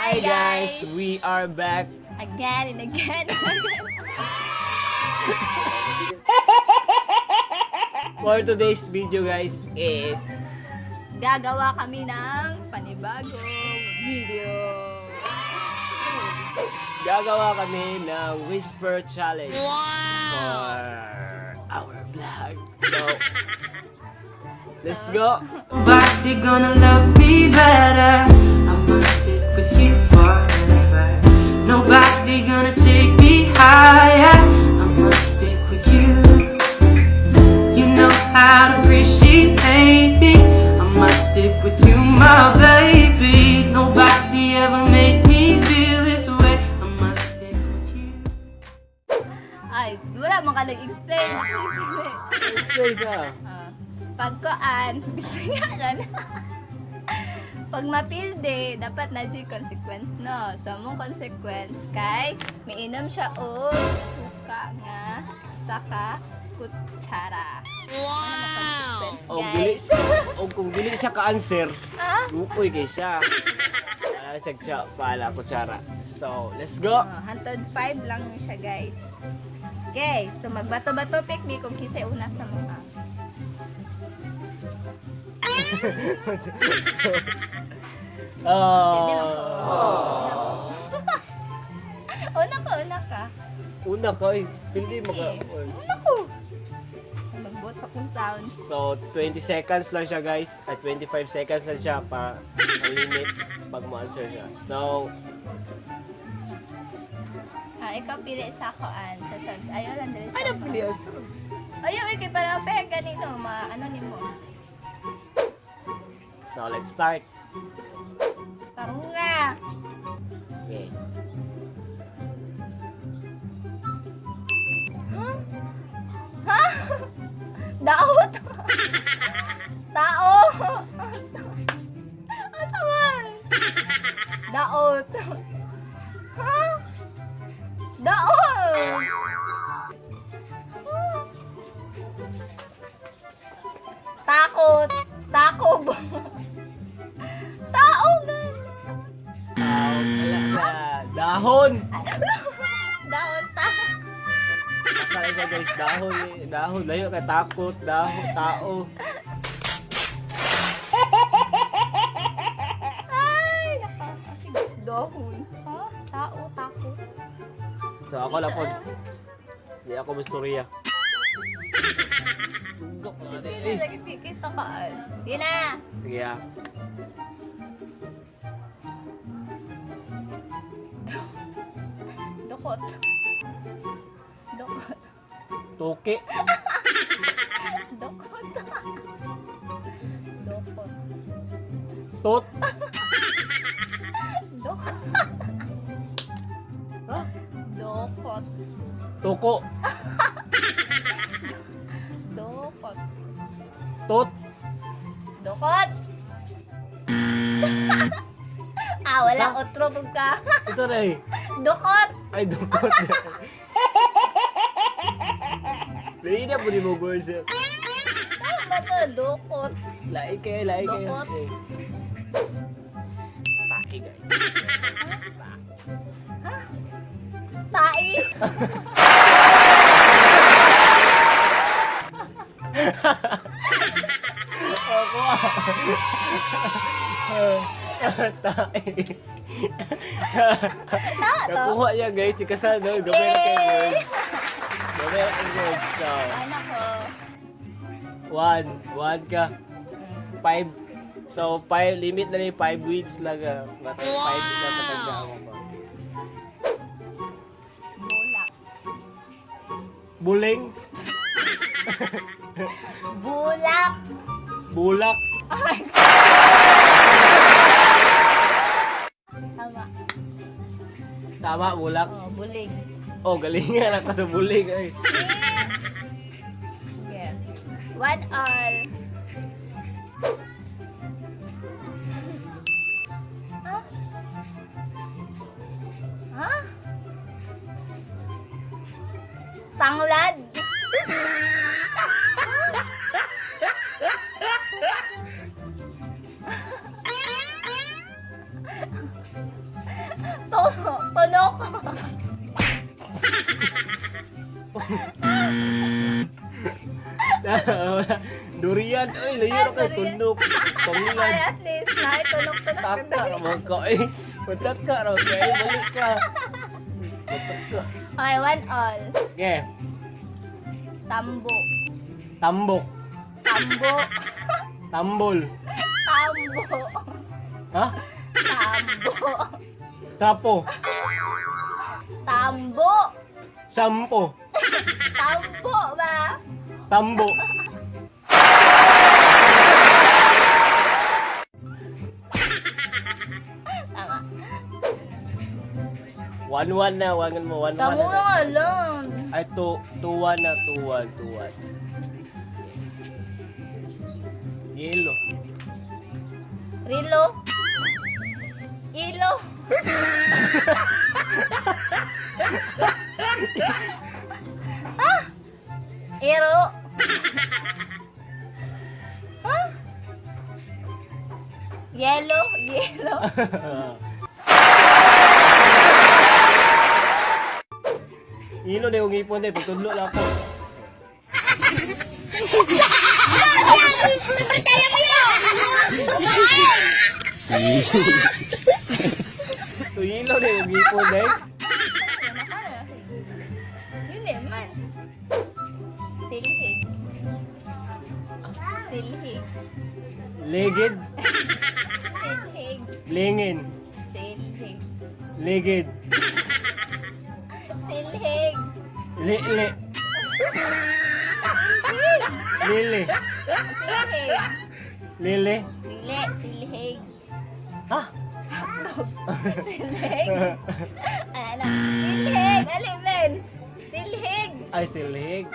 Hi guys, we are back. Again and again. For today's video guys is Gagawa kami ng panibagong video. gagawa kami ng Whisper Challenge for our vlog. So, let's go. Nobody gonna love me better. I must stick with you forever. Nobody gonna take me higher. I must stick with you. You know how to appreciate me. I must stick with you, my baby. Nobody ever made me feel this way. I must stick with you. Ay, wala mo ka nag-explain. Explain sa. Pagkoan, gusto niya lang. Pag mapilde, dapat na dyan consequence, no? So, mong consequence kay miinom siya o suka nga saka kutsara. Wow! O guys. Kung dili siya ka-answer, Ah? upoy kay siya. Wala siya pala kutsara. So, let's go. Hantod 5 lang siya, guys. Okay, so magbato-bato pikmi kung kisay una sa mukha. Pwede lang po. Una ka. Una ka eh. Hindi maka... Una ko. Magbuot sa kong sounds. So, 20 seconds lang siya guys. At 25 seconds lang siya pa ang limit pag mo-answer siya. So, Ikaw pili sa akoan sa sounds. Ayaw lang dali sa ano sounds. pili ang Ayaw, kay para fair ganito. Ano ni mo? So, let's start. Tarong nga. Okay. Ha? Daot? Tao? Ano man? Daot. Ha? Daot. Takot. Takob. Tao na. Wala na. Dahon! Daot ta. Akala siya guys, dahon eh. Dahon. Layo ka takot. Dahon. Tao. Ay, nakakasig. Dahon. Ha? Tao, takot. So, ako lang po. Hindi ako masturya. Tugok na Pili lagi pikis sa kaan. Di na. Sige ah. Dukot. Dukot. Tuki. Dukot. Dukot. Tot. Dukot. Ha? Dukot. Tuko. Dukot. Tot. Dukot. Wala. Otro ka. Isa na eh. Dukot. Ay, dukot. Lain na po ni mo, boys. Tama ba to? Dukot. Lain kayo, lain kayo. Dukot. Taki, guys. Tai. Ako ah. Taki. Tama to? Nakuha niya, guys. Si Kasano. Gabay na kayo, words. Gabay na kayo, words. So, Anak ko. 1 ka. 5. So, 5, limit na rin 5 weeks lang. 5 na patanda ako pa. Bulak. Buling. Bulak. Bulak. Ay. Tama. Tama, bulak. Bulig. Oh, galingan ako sa buling. Ay. Yeah. What all? Ha? Ha? Tanglad. Durian, ay layo na kay tundok. Ay, Pangilan. at least, na, tunok-tunok ka Taka naman ka eh. Mataka raw kay balik ka. Mataka. Okay, 1 all. Okay. Tambo. Tambok. Tambo. Tambol. Tambo. Ha? Tambo. Trapo. Tambo. Sampo. Tambo ba? Tambo. Tama. 1-1 na, wangan mo. 1-1 Kamu na. nga lang. Ay, 2-1 na, 2-1. Yelo. Rilo. Ilo. Ah! Iro. Ah! Yellow. Yellow. Ilo na yung ipon eh, pagtudlo lang ako. So ilo na yung ipon eh. Hindi man. Silhig. Silhig. Legid, Silhig. lingin, Silhig. legid, Silhig. lili, lili, Silhig. lili. Dili. Silhig. Ha? Silhig. Ano? Silhig. Alin, Len? Silhig. Ay, silhig.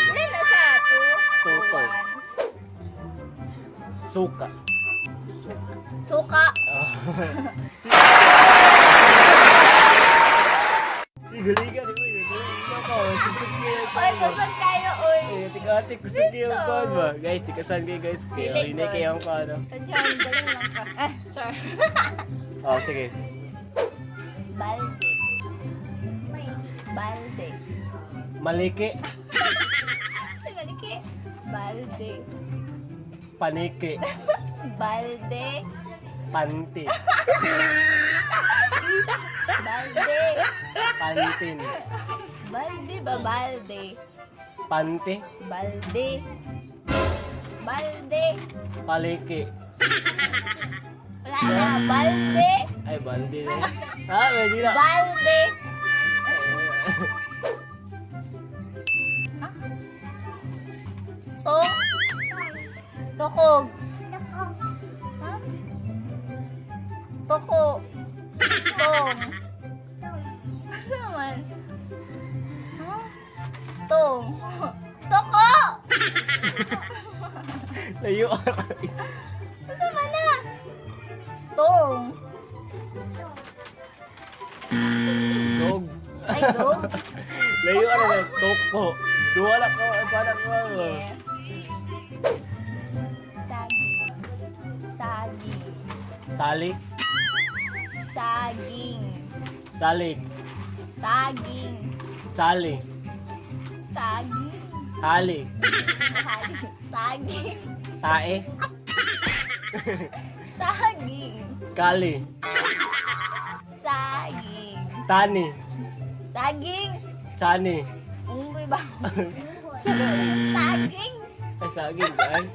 Ilan na siya? 2, Tuto. 1. Suka. Suka. Igaligan eh, uy. Igaligan ko. Susukir ko. Hoy, kusog kayo, uy. Tika-atik ko sa kiyo ko ba? Guys, tikasan kayo guys. Kaya Dili, hindi good. kayo ko ano. Sadya, galing lang ka. Ah, sure. Oh, sige. Balde. Balde. Maliki. Ay, maliki. Balde. Paniki. Balde. Panti. Balde. Pantin. Balde ba? Balde. Panti. Balde. Balde. Paliki. Wala na. Balde. Ay, baldi na. Ha? Hindi na. Balde. Tong. Tokog. Ha? Toko. Tong. Ano naman? Ha? Tong. Toko! Layo. Ano man na? Tong. Dog. Ay, dog. Layo ano na. Toko. Dua na ko. Paano ko? Sige. Saging. Saging. Salik. Saging. Salik. Saging. Sali. Saging. Hali. Hali. Saging. Tae. Saging. Kali. Saging. Tani. Saging. Chani. Unggoy ba? Sana. Saging. Ay, saging ba? Ay,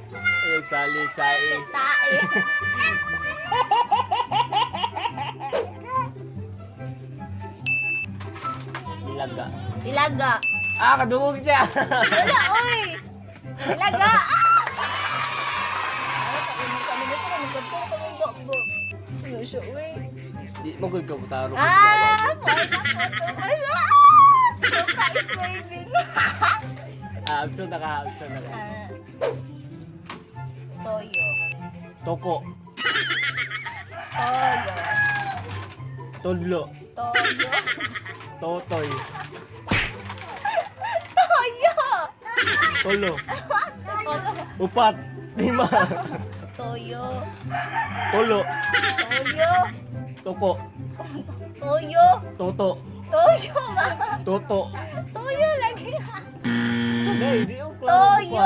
sali. Chai. Tae. Ilaga. Ilaga. Ah, kadungog siya. Wala, oy! Ilaga! Ah! Ano siya, uy? Di mo gud ka butaro. Ah! Pwede ako ito. Ala! Suka is waving. Absent na ka. Absent na ka. Ah. Toyo. Toko. Toyo. Tudlo. Toyo. Totoy. Toyo! Tulo. Toyo. Upat. Lima. Toyo. Tulo. Toyo. Toko. Toyo. Toto. Toyo ba? Toto. Toyo lagi. Sanay, di ko Toyo.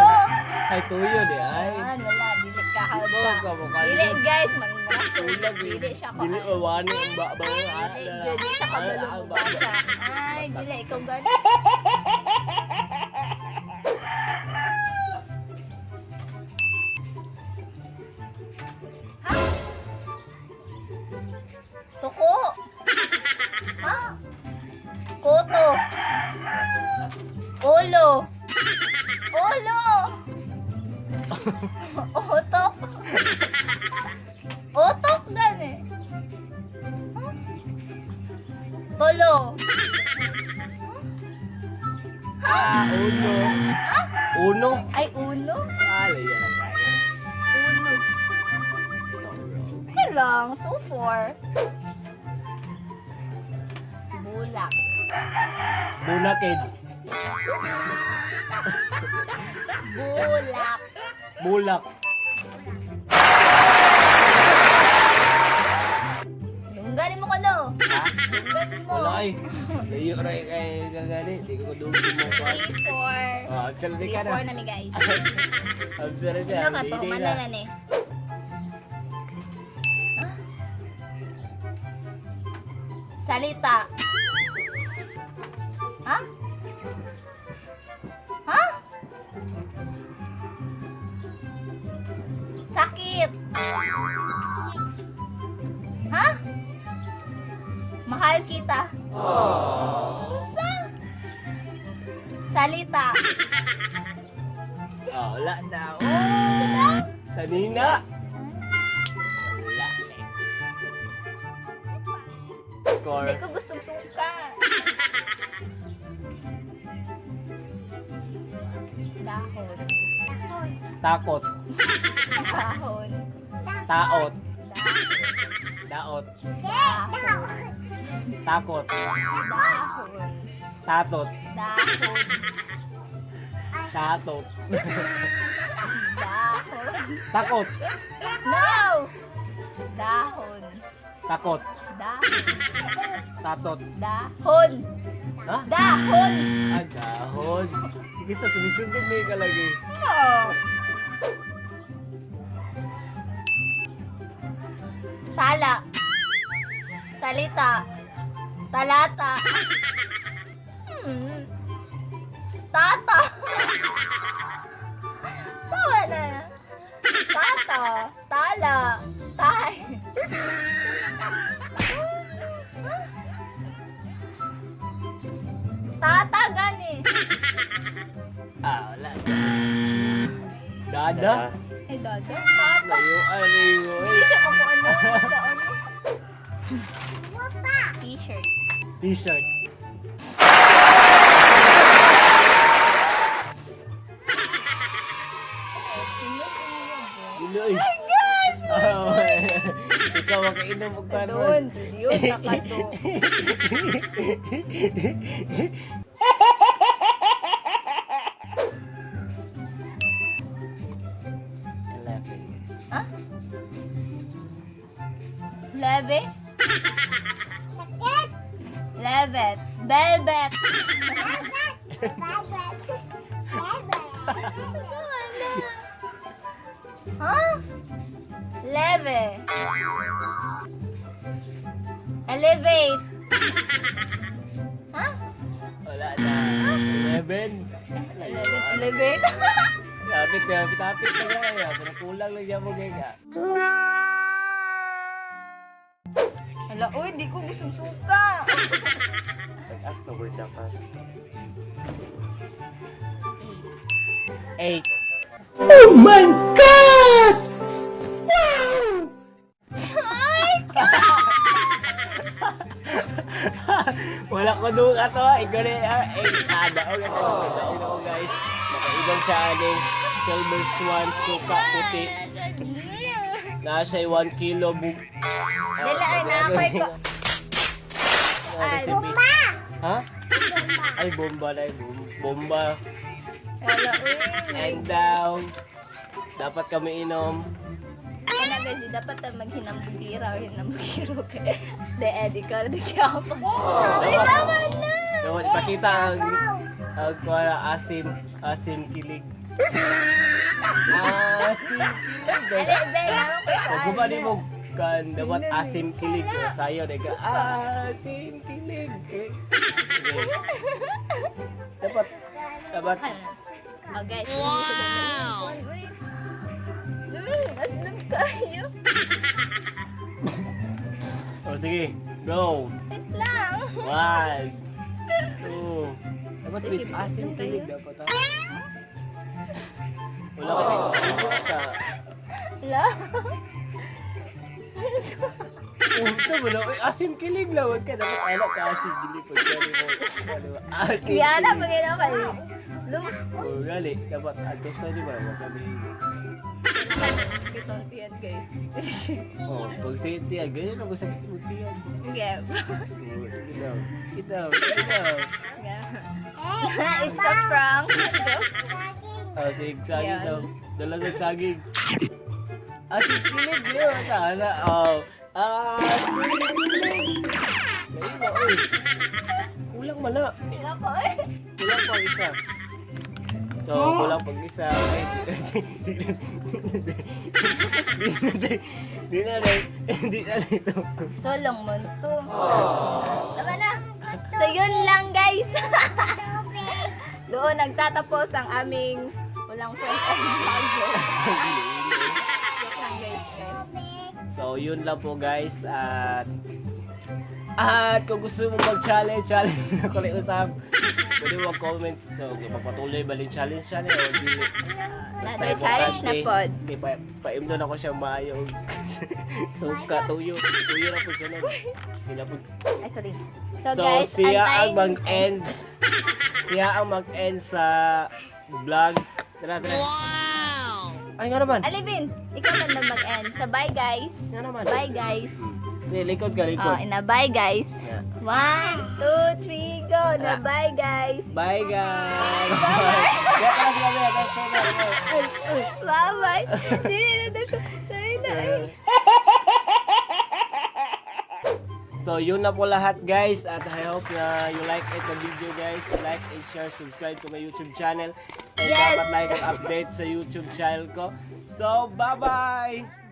Ay, tuyo di ay. Wala, dili ka Bawa hawsa. ka mo ka. Dili guys, mangnasol. Tulag, Dili siya ko. Dili ko wani ang ba. Dili siya kabalong-basa. Ay, dili ikaw gani. Ha? Tuko. Ha? Koto. Ulo. Ulo. Otok. Otok gani. Huh? Tolo. Uno. Uno. Ay, uno. Alay, yan ang guys. Uno. So wrong. Ano lang? 2-4. Bulak. Bunakid. Bulak. Bulak. Lungganin mo ka no? Ha? Lungganin mo. Wala ay. Layo rin kay gagani. Di ko doon sumukuha. 3-4. Oh, actually, di ka na. 3-4 na mi guys. I'm sorry siya. Sino ka pa? Humana na ni. Salita. Ha? Ha? Sakit. Ha? Mahal kita. Sa? Salita. Oh, wala na. Ito na? Sanina. Wala. Score. Hindi ko gustong suka. Dahon. Takot. Dahon. Taot. Dahon. Daot. Dahon. Takot. Dahon. Tatot. Dahon. Tatot. Dahon. Takot. No! Dahon. Takot. Dahon. Tatot. Dahon. Ha? Dahon. Ah, dahon. Sige sa sumisundin may ka lagi. Oh. Tala. Salita. Talata. Tata. Sawa na. Tata. Tala. Tay. Tata gani. Ah, wala. Dada. Eh, dada. Tata. Layo, aliyo. Hindi siya makuano sa ano. T-shirt. T-shirt. Iloy. My gosh! Ikaw makainom og Doon. Yun, nakado. Ha? Leve? Levet. Velvet. Ha? Leve. Elevate. Ha? Wala na. 11. Elevate. Tapit na gaya. Pero kulang lang siya mo gaya. Hala, uy, di ko gustong suka. Pag-ask the word dapat. 8. Oh my God! Ay, Wala ko doon ka to. Ikaw na daog at sa daog ako guys. Nakainom siya aning silver swan suka puti. Na siya 1 kilo Dala ay nakoy ko. Ay, Bomba! Ha? Ay, bomba na bomba. Hala, uy. And down. Dapat kami inom. Kana guys, di dapat na maghinambugira o hinambugiro kay di ka di kaya pa. Ay, tama na! Dapat ipakita ang asim kilig. Asim kilig. Dali, be, naman ko sa Pag gumani mo kan dapat asim kilig sayo deh ka asim kilig. Dapat Oh guys, wow! Aslam kayo. Oh sige, go. Wait lang. 1 2 dapat Sige, with pasok asim kayo. kilig dapat wala ka. La. Unsa mo na asim kilig lang wag ka dapat anak ka asim kilig pag kani mo. Asim. Diana, kilig. pagkita pa. Slum. Oh, gali dapat ato sa di ba kami. Kitontiyan guys. Oh, pag safety ganyan ako sa kutiyan. Okay. Oh, sige daw. Sige daw. Sige daw. It's a prank. Oh, sige, saging Yan. daw. Dalagang saging. Asim kilig yun. Sana. Oh. Asim kilig. Ngayon na, oy. Kulang man na. Pila ko eh. Kulang pang isa. So, kulang pang isa. Ay, di na ito. Solong mo to. Tama na. So yun lang guys. Doon nagtatapos ang aming walang kwenta vlog. Joke lang guys. So, yun lang po guys. At kung gusto mo mag-challenge na ko rin usap. Pwede mo mag-comment. So, papatuloy ba yung challenge siya niya? O di? Nanoy challenge na pod. Okay, paimdo na ko siya maayo. Suka, tuyo. Tuyo na po siya nun. Hindi po. Ay, sorry. So, So, guys, siya ang antayin- mag-end. Siya ang mag-end sa vlog. Tara. Wow! Ay, nga naman. Alivin, ikaw man lang mag-end. So, bye guys. Nga naman. Bye guys. Hindi, likod ka, likod. Oh, ina bye guys. Yeah. 1, 2, 3, go. Na bye guys. Bye, guys! Bye! Kaya ka sila, Bye-bye. Dili na dito. Sorry na. So, yun na po lahat guys. At I hope na you like it sa video guys. Like and share, subscribe to my YouTube channel. And Yes! dapat like and update sa YouTube channel ko. So, bye-bye!